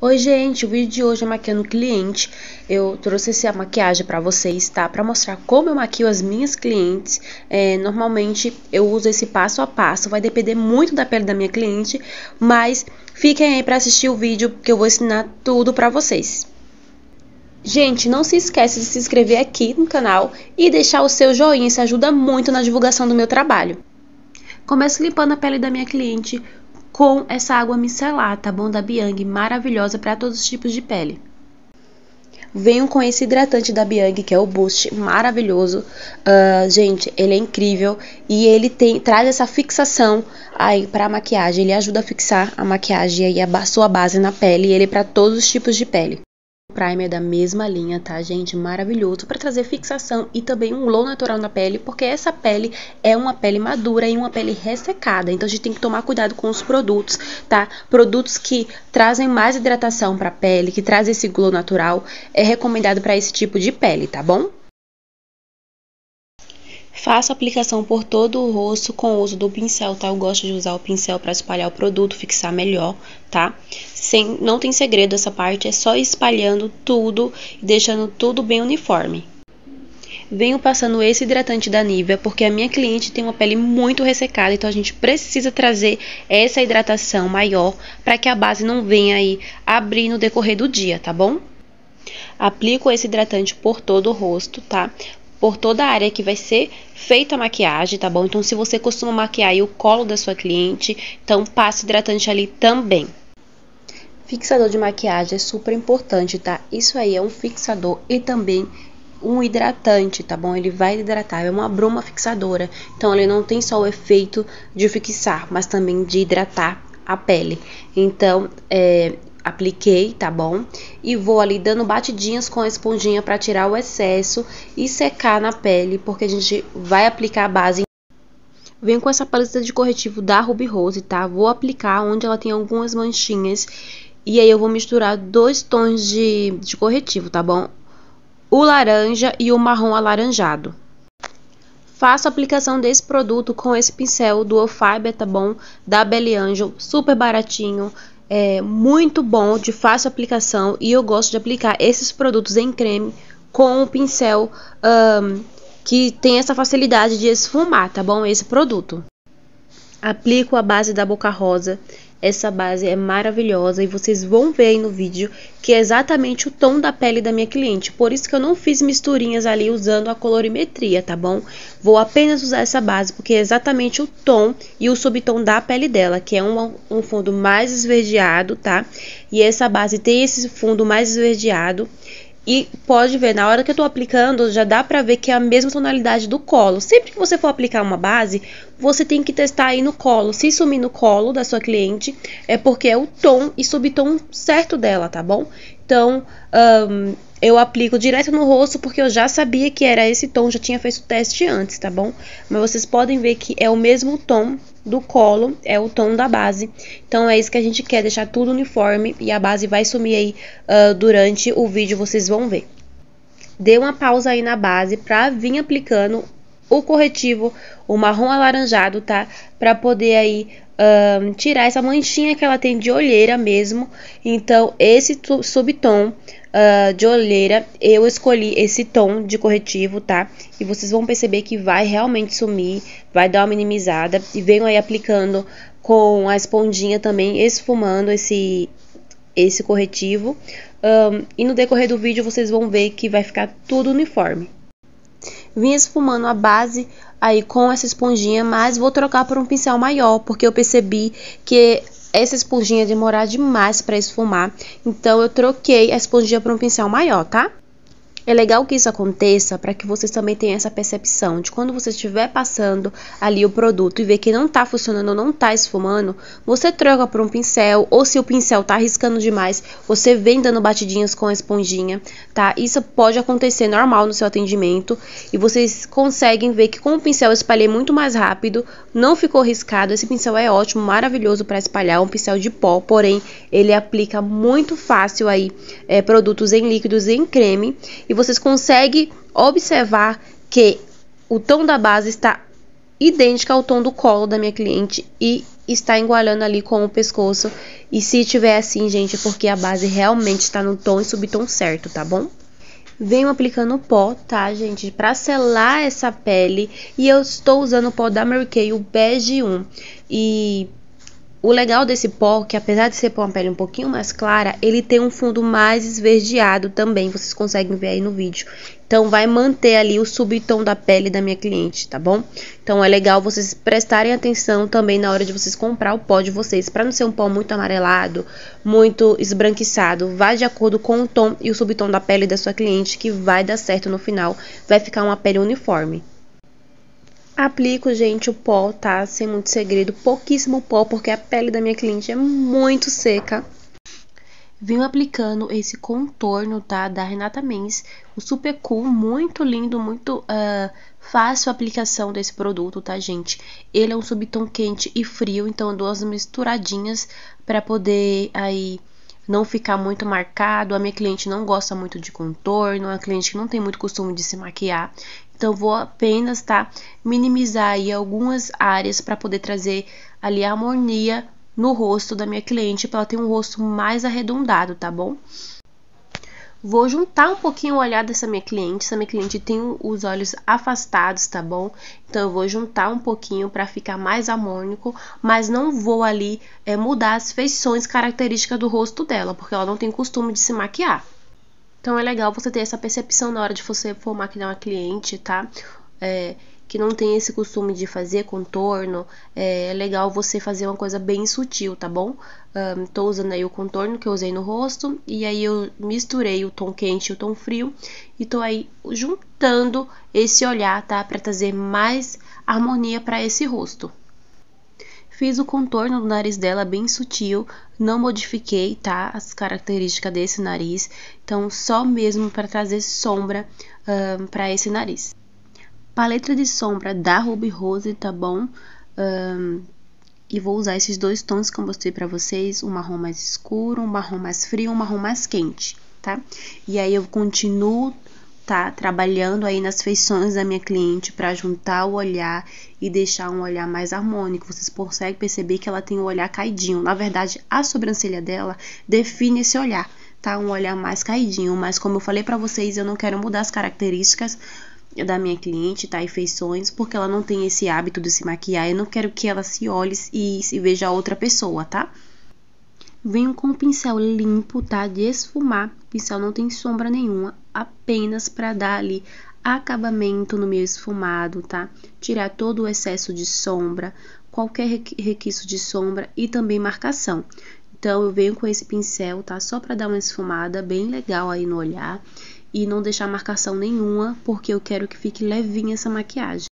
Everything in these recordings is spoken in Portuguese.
Oi gente, o vídeo de hoje é maquiando cliente. Eu trouxe essa maquiagem pra vocês, tá? Pra mostrar como eu maquio as minhas clientes. Normalmente eu uso esse passo a passo, vai depender muito da pele da minha cliente, mas fiquem aí pra assistir o vídeo que eu vou ensinar tudo pra vocês. Gente, não se esqueça de se inscrever aqui no canal e deixar o seu joinha, isso ajuda muito na divulgação do meu trabalho. Começo limpando a pele da minha cliente com essa água micelar, tá bom? Da Biang, maravilhosa para todos os tipos de pele. Venho com esse hidratante da Biang, que é o Boost, maravilhoso. Gente, ele é incrível e ele traz essa fixação aí pra maquiagem. Ele ajuda a fixar a maquiagem e a sua base na pele, e ele é para todos os tipos de pele. Primer da mesma linha, tá, gente? Maravilhoso para trazer fixação e também um glow natural na pele, porque essa pele é uma pele madura e uma pele ressecada, então a gente tem que tomar cuidado com os produtos, tá? Produtos que trazem mais hidratação para a pele, que trazem esse glow natural, é recomendado para esse tipo de pele, tá bom? Faço aplicação por todo o rosto com o uso do pincel, tá? Eu gosto de usar o pincel para espalhar o produto, fixar melhor, tá? Não tem segredo essa parte, é só espalhando tudo e deixando tudo bem uniforme. Venho passando esse hidratante da Nivea, porque a minha cliente tem uma pele muito ressecada, então a gente precisa trazer essa hidratação maior para que a base não venha aí abrir no decorrer do dia, tá bom? Aplico esse hidratante por todo o rosto, tá? Por toda a área que vai ser feita a maquiagem, tá bom? Então, se você costuma maquiar aí o colo da sua cliente, então passe hidratante ali também. Fixador de maquiagem é super importante, tá? Isso aí é um fixador e também um hidratante, tá bom? Ele vai hidratar, é uma bruma fixadora. Então, ele não tem só o efeito de fixar, mas também de hidratar a pele. Então, apliquei, tá bom? E vou ali dando batidinhas com a esponjinha para tirar o excesso e secar na pele, porque a gente vai aplicar a base. Venho com essa paleta de corretivo da Ruby Rose, tá? Vou aplicar onde ela tem algumas manchinhas e aí eu vou misturar dois tons de corretivo, tá bom? O laranja e o marrom alaranjado. Faço a aplicação desse produto com esse pincel Dual Fiber, tá bom? Da Belly Angel, super baratinho. É muito bom, de fácil aplicação, e eu gosto de aplicar esses produtos em creme com o pincel que tem essa facilidade de esfumar, tá bom? Esse produto. Aplico a base da Boca Rosa. Essa base é maravilhosa e vocês vão ver aí no vídeo que é exatamente o tom da pele da minha cliente. Por isso que eu não fiz misturinhas ali usando a colorimetria, tá bom? Vou apenas usar essa base porque é exatamente o tom e o subtom da pele dela, que é um fundo mais esverdeado, tá? E essa base tem esse fundo mais esverdeado. E pode ver, na hora que eu tô aplicando, já dá pra ver que é a mesma tonalidade do colo. Sempre que você for aplicar uma base, você tem que testar aí no colo. Se sumir no colo da sua cliente, é porque é o tom e subtom certo dela, tá bom? Então, eu aplico direto no rosto porque eu já sabia que era esse tom, já tinha feito o teste antes, tá bom? Mas vocês podem ver que é o mesmo tom do colo, é o tom da base. Então é isso que a gente quer, deixar tudo uniforme, e a base vai sumir aí durante o vídeo, vocês vão ver. Dê uma pausa aí na base pra vir aplicando o corretivo, o marrom alaranjado, tá? Pra poder aí tirar essa manchinha que ela tem de olheira mesmo. Então esse subtom de olheira, eu escolhi esse tom de corretivo, tá? E vocês vão perceber que vai realmente sumir, vai dar uma minimizada. E venho aí aplicando com a esponjinha também, esfumando esse corretivo. E no decorrer do vídeo vocês vão ver que vai ficar tudo uniforme. Vim esfumando a base aí com essa esponjinha, mas vou trocar por um pincel maior, porque eu percebi que essa esponjinha ia demorar demais para esfumar. Então eu troquei a esponjinha por um pincel maior, tá? É legal que isso aconteça para que vocês também tenham essa percepção de quando você estiver passando ali o produto e ver que não tá funcionando ou não tá esfumando, você troca por um pincel, ou se o pincel tá riscando demais, você vem dando batidinhas com a esponjinha, tá? Isso pode acontecer normal no seu atendimento e vocês conseguem ver que com o pincel eu espalhei muito mais rápido, não ficou riscado. Esse pincel é ótimo, maravilhoso para espalhar, é um pincel de pó, porém ele aplica muito fácil aí produtos em líquidos e em creme. E vocês conseguem observar que o tom da base está idêntica ao tom do colo da minha cliente e está igualando ali com o pescoço. E se tiver assim, gente, é porque a base realmente está no tom e subtom certo, tá bom? Venho aplicando o pó, tá, gente, pra selar essa pele. E eu estou usando o pó da Mary Kay, o Bege 1. E o legal desse pó, que apesar de ser uma pele um pouquinho mais clara, ele tem um fundo mais esverdeado também, vocês conseguem ver aí no vídeo. Então vai manter ali o subtom da pele da minha cliente, tá bom? Então é legal vocês prestarem atenção também na hora de vocês comprar o pó de vocês, para não ser um pó muito amarelado, muito esbranquiçado. Vai de acordo com o tom e o subtom da pele da sua cliente, que vai dar certo no final, vai ficar uma pele uniforme. Aplico, gente, o pó, tá? Sem muito segredo, pouquíssimo pó, porque a pele da minha cliente é muito seca. Venho aplicando esse contorno, tá? Da Renata Mendes, o Super Cool, muito lindo, muito fácil a aplicação desse produto, tá, gente? Ele é um subtom quente e frio, então eu dou as misturadinhas pra poder aí não ficar muito marcado. A minha cliente não gosta muito de contorno, é uma cliente que não tem muito costume de se maquiar. Então, vou apenas, tá, minimizar aí algumas áreas para poder trazer ali a harmonia no rosto da minha cliente, para ela ter um rosto mais arredondado, tá bom? Vou juntar um pouquinho o olhar dessa minha cliente. Essa minha cliente tem os olhos afastados, tá bom? Então, eu vou juntar um pouquinho para ficar mais harmônico, mas não vou ali mudar as feições características do rosto dela, porque ela não tem costume de se maquiar. Então, é legal você ter essa percepção na hora de você for maquiar uma cliente, tá? Que não tem esse costume de fazer contorno. É legal você fazer uma coisa bem sutil, tá bom? Tô usando aí o contorno que eu usei no rosto. E aí, eu misturei o tom quente e o tom frio. E tô aí juntando esse olhar, tá? Pra trazer mais harmonia pra esse rosto. Fiz o contorno do nariz dela bem sutil, não modifiquei, tá, as características desse nariz. Então, só mesmo para trazer sombra para esse nariz. Paleta de sombra da Ruby Rose, tá bom? E vou usar esses dois tons que eu mostrei pra vocês, um marrom mais escuro, um marrom mais frio, um marrom mais quente, tá? E aí, eu continuo, tá, trabalhando aí nas feições da minha cliente para juntar o olhar e deixar um olhar mais harmônico. Vocês conseguem perceber que ela tem o olhar caidinho. Na verdade, a sobrancelha dela define esse olhar, tá? Um olhar mais caidinho, mas como eu falei para vocês, eu não quero mudar as características da minha cliente, tá? E feições, porque ela não tem esse hábito de se maquiar. Eu não quero que ela se olhe e se veja outra pessoa, tá? Venho com o pincel limpo, tá? De esfumar. O pincel não tem sombra nenhuma, apenas para dar ali acabamento no meu esfumado, tá? Tirar todo o excesso de sombra, qualquer requisito de sombra e também marcação. Então, eu venho com esse pincel, tá? Só para dar uma esfumada bem legal aí no olhar e não deixar marcação nenhuma, porque eu quero que fique levinha essa maquiagem.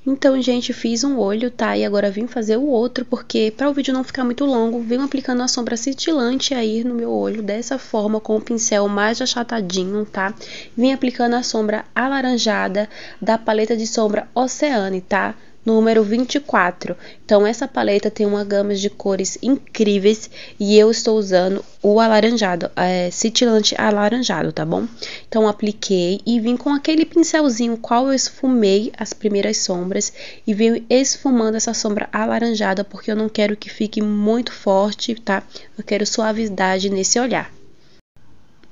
Então, gente, fiz um olho, tá? E agora vim fazer o outro, porque para o vídeo não ficar muito longo, venho aplicando a sombra cintilante aí no meu olho, dessa forma, com o pincel mais achatadinho, tá? Vim aplicando a sombra alaranjada da paleta de sombra Oceane, tá? Número 24. Então, essa paleta tem uma gama de cores incríveis e eu estou usando o alaranjado, cintilante alaranjado, tá bom? Então, apliquei e vim com aquele pincelzinho qual eu esfumei as primeiras sombras e vim esfumando essa sombra alaranjada, porque eu não quero que fique muito forte, tá? Eu quero suavidade nesse olhar.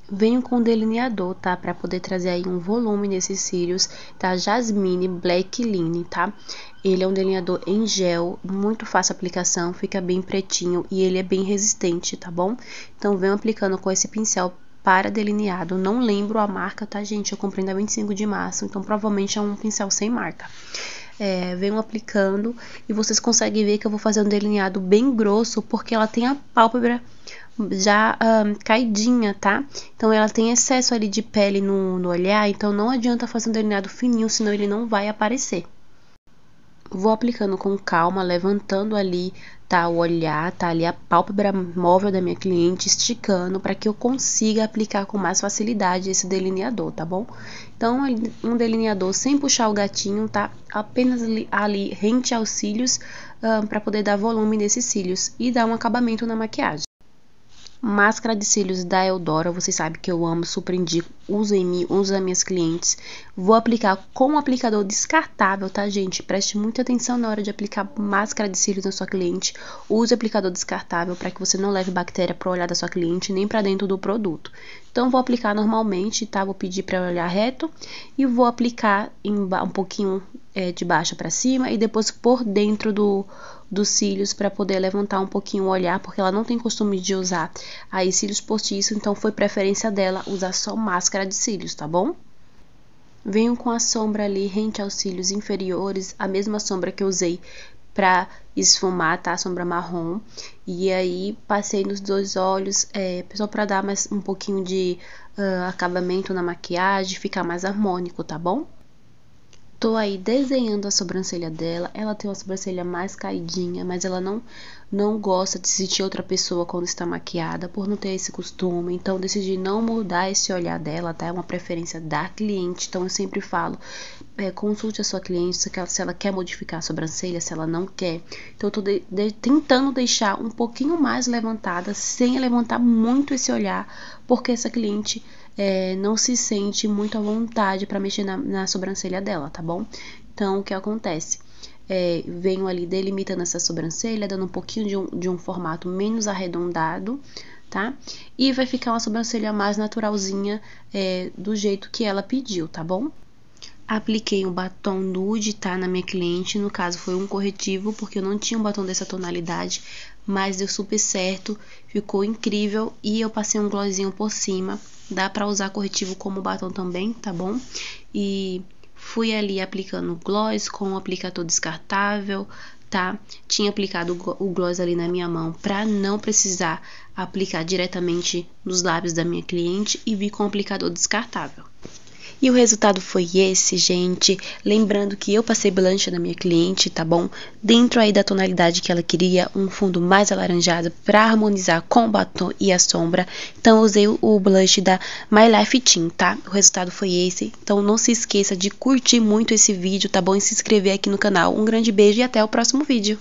Venho com delineador, tá? Pra poder trazer aí um volume nesses cílios, tá? Jasmine Black Line, tá? Ele é um delineador em gel, muito fácil a aplicação, fica bem pretinho e ele é bem resistente, tá bom? Então, venho aplicando com esse pincel para delineado. Não lembro a marca, tá, gente? Eu comprei na 25 de março, então provavelmente é um pincel sem marca. Venho aplicando e vocês conseguem ver que eu vou fazer um delineado bem grosso, porque ela tem a pálpebra já caidinha, tá? Então, ela tem excesso ali de pele no olhar, então não adianta fazer um delineado fininho, senão ele não vai aparecer. Vou aplicando com calma, levantando ali, tá, o olhar, tá ali a pálpebra móvel da minha cliente, esticando para que eu consiga aplicar com mais facilidade esse delineador, tá bom? Então, um delineador sem puxar o gatinho, tá? Apenas ali rente aos cílios, para poder dar volume nesses cílios e dar um acabamento na maquiagem. Máscara de cílios da Eudora, vocês sabem que eu amo, super indico, uso em mim, uso nas minhas clientes. Vou aplicar com um aplicador descartável, tá, gente? Preste muita atenção na hora de aplicar máscara de cílios na sua cliente. Use aplicador descartável para que você não leve bactéria para o olhar da sua cliente, nem para dentro do produto. Então, vou aplicar normalmente, tá? Vou pedir para olhar reto e vou aplicar um pouquinho de baixo para cima e depois por dentro dos cílios para poder levantar um pouquinho o olhar, porque ela não tem costume de usar aí cílios postiços, então foi preferência dela usar só máscara de cílios, tá bom? Venho com a sombra ali rente aos cílios inferiores, a mesma sombra que eu usei pra esfumar, tá? Sombra marrom. E aí, passei nos dois olhos, só pra dar mais um pouquinho de acabamento na maquiagem, ficar mais harmônico, tá bom? Tô aí desenhando a sobrancelha dela. Ela tem uma sobrancelha mais caidinha, mas ela não gosta de sentir outra pessoa quando está maquiada, por não ter esse costume. Então, decidi não mudar esse olhar dela, tá? É uma preferência da cliente. Então, eu sempre falo, consulte a sua cliente se ela quer modificar a sobrancelha, se ela não quer. Então, eu tô tentando deixar um pouquinho mais levantada, sem levantar muito esse olhar, porque essa cliente não se sente muito à vontade para mexer na sobrancelha dela, tá bom? Então, o que acontece? Venho ali delimitando essa sobrancelha, dando um pouquinho de um formato menos arredondado, tá? E vai ficar uma sobrancelha mais naturalzinha, do jeito que ela pediu, tá bom? Apliquei um batom nude, tá, na minha cliente, no caso foi um corretivo, porque eu não tinha um batom dessa tonalidade, mas deu super certo, ficou incrível, e eu passei um glossinho por cima, dá pra usar corretivo como batom também, tá bom? E fui ali aplicando gloss com um aplicador descartável, tá? Tinha aplicado o gloss ali na minha mão pra não precisar aplicar diretamente nos lábios da minha cliente e vi com um aplicador descartável. E o resultado foi esse, gente. Lembrando que eu passei blush na minha cliente, tá bom? Dentro aí da tonalidade que ela queria, um fundo mais alaranjado para harmonizar com o batom e a sombra. Então, eu usei o blush da My Life Team, tá? O resultado foi esse. Então, não se esqueça de curtir muito esse vídeo, tá bom? E se inscrever aqui no canal. Um grande beijo e até o próximo vídeo.